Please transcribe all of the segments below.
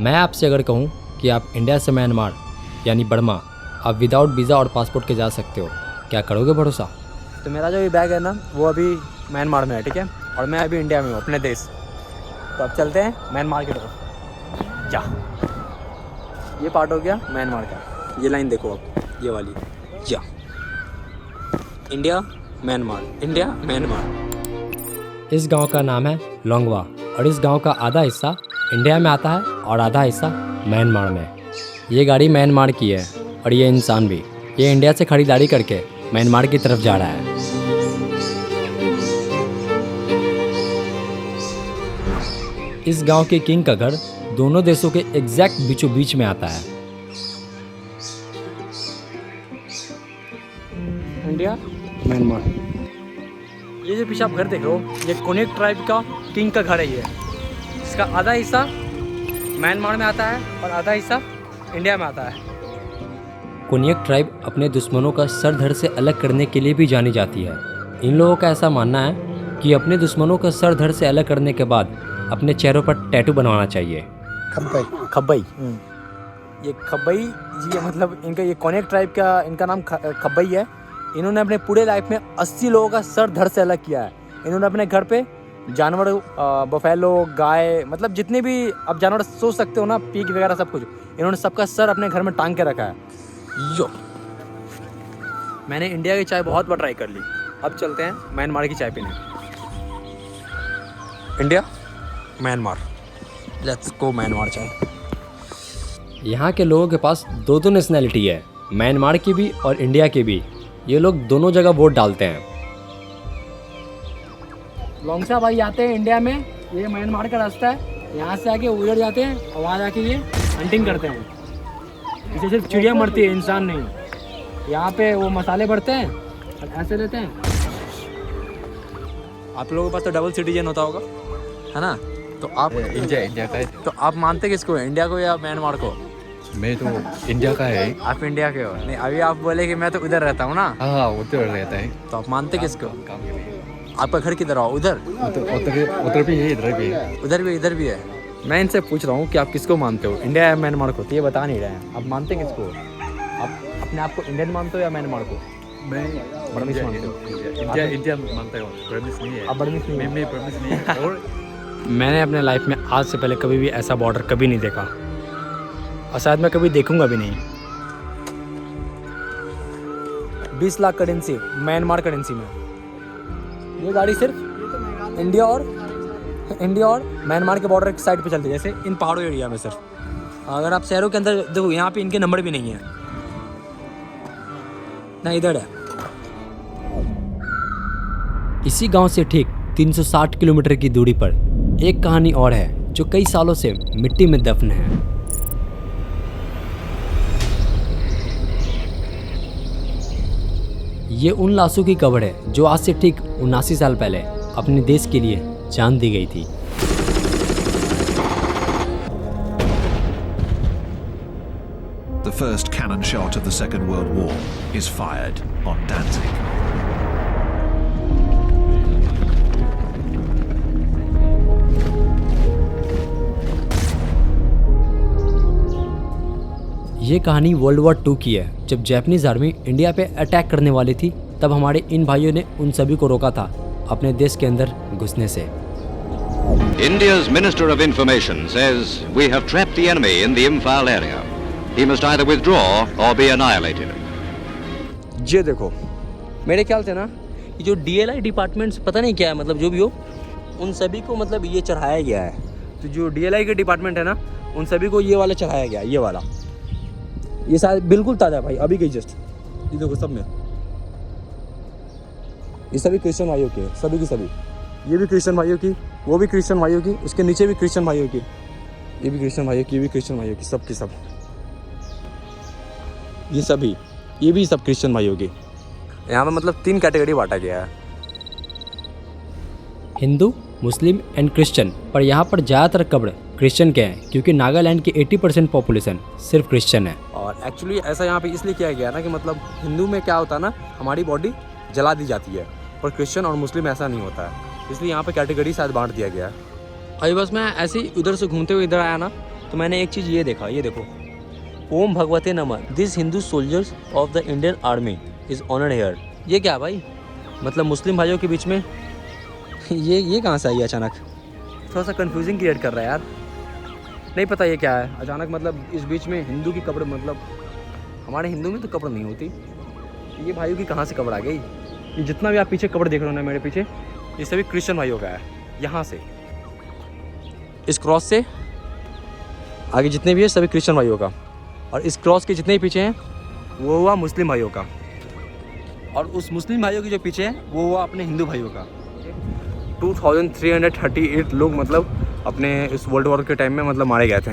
मैं आपसे अगर कहूँ कि आप इंडिया से म्यांमार यानी बर्मा आप विदाउट वीज़ा और पासपोर्ट के जा सकते हो, क्या करोगे भरोसा? तो मेरा जो ये बैग है ना वो अभी म्यांमार में है, ठीक है, और मैं अभी इंडिया में हूँ अपने देश। तो अब चलते हैं म्यांमार की तरफ। जा, ये पार्ट हो गया म्यांमार का, ये लाइन देखो अब, ये वाली, जा, इंडिया म्यांमार, इंडिया म्यांमार। इस गांव का नाम है लोंगवा और इस गांव का आधा हिस्सा इंडिया में आता है और आधा हिस्सा म्यांमार में। ये गाड़ी म्यांमार की है और ये इंसान भी, ये इंडिया से खरीदारी करके म्यांमार की तरफ जा रहा है। इस गांव के किंग का घर दोनों देशों के एग्जैक्ट बीचों बीच में आता है। India Myanmar. ये जो पीछे आप घर देख रहे हो, ये कोनेक ट्राइब का किंग का घर है। ये इसका आधा हिस्सा म्यांमार में आता है और आधा हिस्सा इंडिया में आता है। कोनियक ट्राइब अपने दुश्मनों का सर धड़ से अलग करने के लिए भी जानी जाती है। इन लोगों का ऐसा मानना है कि अपने दुश्मनों का सर धड़ से अलग करने के बाद अपने चेहरों पर टैटू बनवाना चाहिए। खब्बई। ये खब्बई जी, मतलब इनका ये कोनियक ट्राइब का इनका नाम खब्बई है। इन्होंने अपने पूरे लाइफ में 80 लोगों का सर धड़ से अलग किया है। इन्होंने अपने घर पे जानवर, बफेलो, गाय, मतलब जितने भी आप जानवर सोच सकते हो ना, पीक वगैरह सब कुछ, इन्होंने सबका सर अपने घर में टांग के रखा है। यो, मैंने इंडिया की चाय बहुत बार ट्राई कर ली, अब चलते हैं म्यांमार की चाय पीने। India Myanmar, let's go Myanmar चाय। यहाँ के लोगों के पास दो नेशनैलिटी है, म्यांमार की भी और इंडिया की भी। ये लोग दोनों जगह वोट डालते हैं। लोंगशा भाई आते हैं इंडिया में, ये म्यांमार का रास्ता है, यहाँ से आके उधर जाते हैं और वहाँ जाके ये हंटिंग करते हैं। इसे सिर्फ चिड़िया मरती है, इंसान नहीं। यहाँ पे वो मसाले भरते हैं और ऐसे लेते हैं। आप लोगों के पास तो डबल सिटीजन होता होगा, है ना? तो आप इंडिया का है। तो आप मानते किसको है, इंडिया को या म्यांमार को? मैं तो इंडिया का है। आप इंडिया के हो? नहीं, अभी आप बोले कि मैं तो उधर रहता हूँ ना। हाँ, उधर रहता है। तो आप मानते किसको? काम के लिए। आपका घर किधर हो? उधर उधर भी है, इधर भी है। उधर भी, इधर भी है। मैं इनसे पूछ रहा हूँ कि आप किसको मानते हो, इंडिया या म्यांमार को? तो ये बता नहीं रहे हैं। आप मानते किसको? आप अपने आप को इंडियन मानते हो या म्यांमार को? मैं बर्मीज मानते हो? इंडिया मानता हूँ, बर्मीज नहीं है। आप बर्मीज नहीं हो? मैं बर्मीज नहीं है। और मैंने अपने लाइफ में आज से पहले कभी भी ऐसा बॉर्डर कभी नहीं देखा और शायद मैं कभी देखूंगा भी नहीं। 20 लाख करेंसी म्यांमार करेंसी में। ये गाड़ी सिर्फ इंडिया और म्यांमार के बॉर्डर की साइड पे चलती है, जैसे इन पहाड़ों एरिया में। सिर्फ अगर आप शहरों के अंदर देखो, यहाँ पे इनके नंबर भी नहीं है ना, इधर है। इसी गांव से ठीक 360 किलोमीटर की दूरी पर एक कहानी और है जो कई सालों से मिट्टी में दफन है। ये उन लाशों की कब्र है जो आज से ठीक 79 साल पहले अपने देश के लिए जान दी गई थी। The first cannon shot of the Second World War is fired on Danzig. ये कहानी वर्ल्ड वॉर 2 की है। जब जापानीज आर्मी इंडिया पे अटैक करने वाली थी, तब हमारे इन भाइयों ने उन सभी को रोका था अपने देश के अंदर घुसने से। India's Minister of Information says we have trapped the enemy in the Imphal area. He must either withdraw or be annihilated. ये देखो, मेरे ख्याल से ना ये जो DLI डिपार्टमेंट्स, पता नहीं क्या है, मतलब जो भी हो, उन सभी को मतलब ये चढ़ाया गया है। तो जो DLI के डिपार्टमेंट है ना, उन सभी को ये वाला चढ़ाया गया, ये वाला। ये शायद बिल्कुल ताज़ा है भाई, अभी गई जस्ट। ये देखो सब में, ये सभी क्रिश्चियन भाइयों के, सभी की सभी। ये भी क्रिश्चियन भाइयों की, वो भी क्रिश्चियन भाइयों की, उसके नीचे भी क्रिश्चियन भाइयों की, ये भी क्रिश्चियन भाइयों की, ये भी क्रिश्चियन भाइयों की, सब की सब। ये सभी, ये भी सब क्रिश्चियन भाइयों की। यहाँ पे मतलब 3 कैटेगरी बांटा गया है, हिंदू, मुस्लिम एंड क्रिश्चियन। पर यहाँ पर ज़्यादातर कब्र क्रिश्चियन के हैं क्योंकि नागालैंड की 80% पॉपुलेशन सिर्फ क्रिश्चियन है। और एक्चुअली ऐसा यहाँ पे इसलिए किया गया ना कि मतलब हिंदू में क्या होता है ना, हमारी बॉडी जला दी जाती है, पर क्रिश्चियन और मुस्लिम ऐसा नहीं होता है, इसलिए यहाँ पे कैटेगरी शायद बांट दिया गया है। अभी बस मैं ऐसे ही उधर से घूमते हुए इधर आया ना, तो मैंने एक चीज़ ये देखा, ये देखो, ओम भगवते नमः, this Hindu soldiers of the Indian army is honoured here. ये क्या भाई, मतलब मुस्लिम भाइयों के बीच में ये कहाँ से आई अचानक? थोड़ा सा कंफ्यूजिंग क्रिएट कर रहा है यार, नहीं पता ये क्या है अचानक। मतलब इस बीच में हिंदू की कब्र, मतलब हमारे हिंदू में तो कब्र नहीं होती, ये भाइयों की कहाँ से कब्र आ गई? ये जितना भी आप पीछे कब्र देख रहे हो ना मेरे पीछे, ये सभी क्रिश्चियन भाइयों का है। यहाँ से इस क्रॉस से आगे जितने भी है सभी क्रिश्चियन भाइयों का, और इस क्रॉस के जितने भी पीछे हैं वो हुआ मुस्लिम भाइयों का, और उस मुस्लिम भाइयों के जो पीछे है वो हुआ अपने हिंदू भाइयों का। 2338 लोग मतलब अपने इस वर्ल्ड वॉर के टाइम में मतलब मारे गए थे।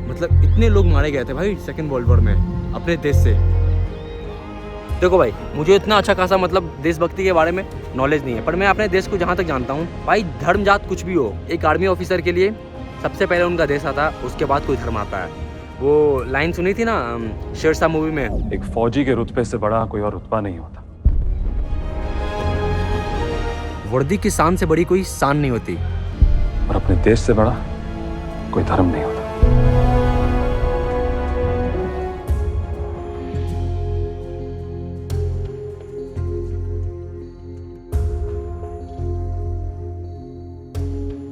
मतलब इतने लोग मारे गए थे भाई सेकेंड वर्ल्ड वॉर में अपने देश से। देखो भाई, मुझे इतना अच्छा खासा मतलब देशभक्ति के बारे में नॉलेज नहीं है, पर मैं अपने देश को जहाँ तक जानता हूँ भाई, धर्म जात कुछ भी हो, एक आर्मी ऑफिसर के लिए सबसे पहले उनका देश आता है, उसके बाद कोई धर्म आता है। वो लाइन सुनी थी ना शेरशाह मूवी में, एक फौजी के रुतबे से बड़ा कोई और रुतबा नहीं होता। वर्दी की शान से बड़ी कोई शान नहीं होती, और अपने देश से बड़ा कोई धर्म नहीं होता।